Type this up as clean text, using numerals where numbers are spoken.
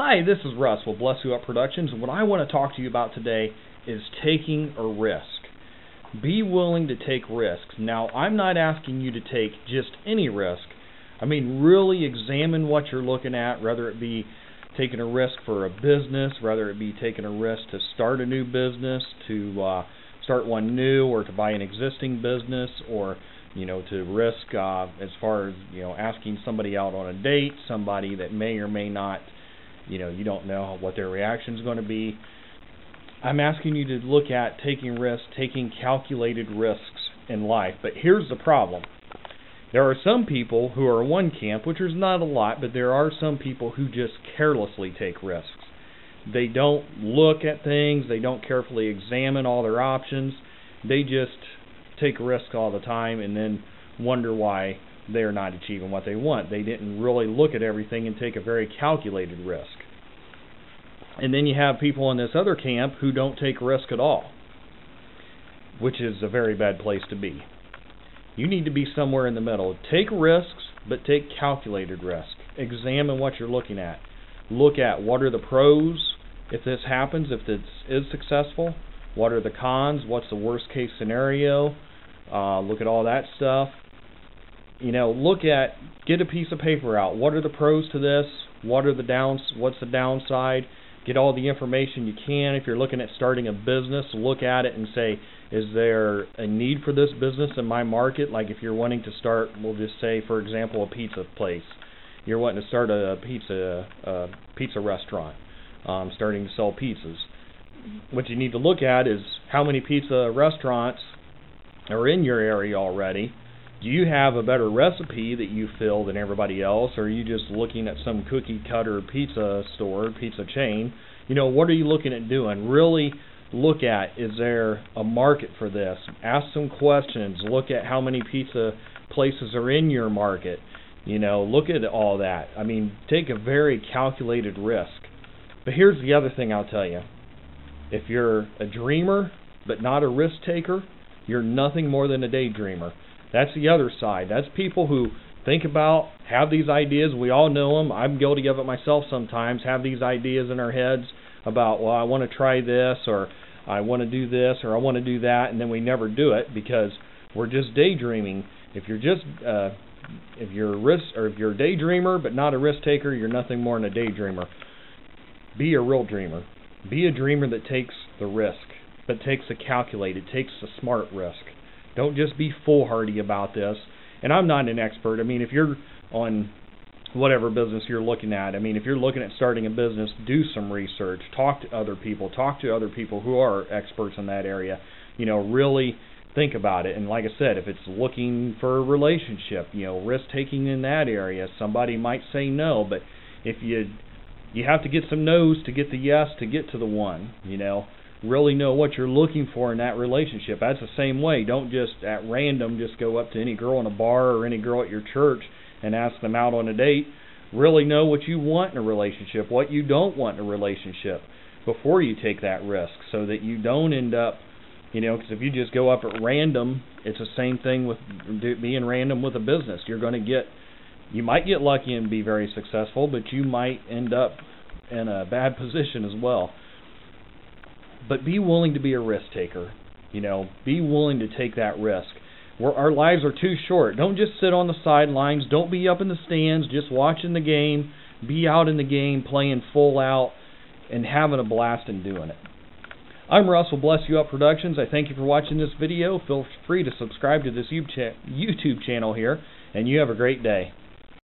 Hi, this is Russ with Bless You Up Productions, and what I want to talk to you about today is taking a risk. Be willing to take risks. Now, I'm not asking you to take just any risk. I mean, really examine what you're looking at, whether it be taking a risk for a business, whether it be taking a risk to start a new business, to start one new, or to buy an existing business, or to risk as far as asking somebody out on a date, somebody that may or may not, you don't know what their reaction is going to be. I'm asking you to look at taking risks, taking calculated risks in life. But here's the problem. There are some people who are one camp, which is not a lot, but there are some people who just carelessly take risks. They don't look at things, they don't carefully examine all their options, they just take risks all the time and then wonder why they're not achieving what they want. They didn't really look at everything and take a very calculated risk. And then you have people in this other camp who don't take risk at all, which is a very bad place to be. You need to be somewhere in the middle. Take risks, but take calculated risk. Examine what you're looking at. Look at what are the pros if this happens, if this is successful. What are the cons? What's the worst case scenario? Look at all that stuff. Get a piece of paper out. What are the pros to this? What's the downside? Get all the information you can. If you're looking at starting a business, look at it and say, is there a need for this business in my market? Like if you're wanting to start, we'll just say, for example, a pizza place. You're wanting to start a pizza restaurant, starting to sell pizzas. What you need to look at is how many pizza restaurants are in your area already. Do you have a better recipe that you feel than everybody else, or are you just looking at some cookie cutter pizza store, pizza chain? What are you looking at doing? Really look at, is there a market for this? Ask some questions. Look at how many pizza places are in your market. Look at all that. I mean, take a very calculated risk. But here's the other thing I'll tell you. If you're a dreamer but not a risk taker, you're nothing more than a daydreamer. That's the other side. That's people who think about, have these ideas. We all know them. I'm guilty of it myself sometimes. Have these ideas in our heads about, well, I want to try this, or I want to do this, or I want to do that, and then we never do it because we're just daydreaming. If you're a daydreamer but not a risk taker, you're nothing more than a daydreamer. Be a real dreamer. Be a dreamer that takes the risk, but takes a calculated, takes a smart risk. Don't just be foolhardy about this. And I'm not an expert. I mean, if you're on whatever business you're looking at, if you're looking at starting a business, do some research. Talk to other people. Talk to other people who are experts in that area. Really think about it. And like I said, if it's looking for a relationship, risk-taking in that area, somebody might say no. But if you have to get some no's to get the yes to get to the one, really know what you're looking for in that relationship. That's the same way. Don't just at random just go up to any girl in a bar or any girl at your church and ask them out on a date. Really know what you want in a relationship, what you don't want in a relationship before you take that risk, so that you don't end up, because if you just go up at random, it's the same thing with being random with a business. You might get lucky and be very successful, but you might end up in a bad position as well. But be willing to be a risk taker. Be willing to take that risk. Our lives are too short. Don't just sit on the sidelines. Don't be up in the stands just watching the game. Be out in the game, playing full out, and having a blast and doing it. I'm Russ with Bless You Up Productions. I thank you for watching this video. Feel free to subscribe to this YouTube channel here, and you have a great day.